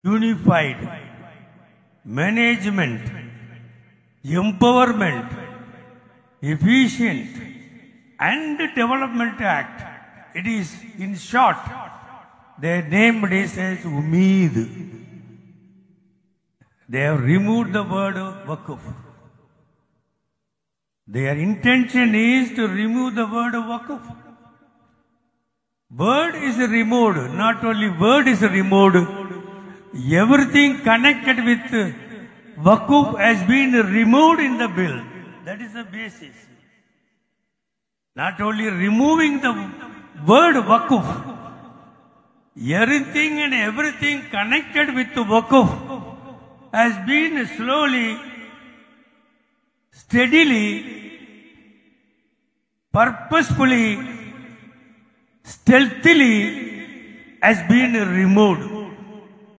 unified, management, empowerment, efficient, and Development Act. It is, in short, they named it as Umeed. They have removed the word Waqf. Their intention is to remove the word Waqf. Word is removed. Not only word is removed, everything connected with Waqf has been removed in the bill. That is the basis. Not only removing the word Waqf, everything and everything connected with Waqf has been slowly, steadily, purposefully, stealthily has been removed.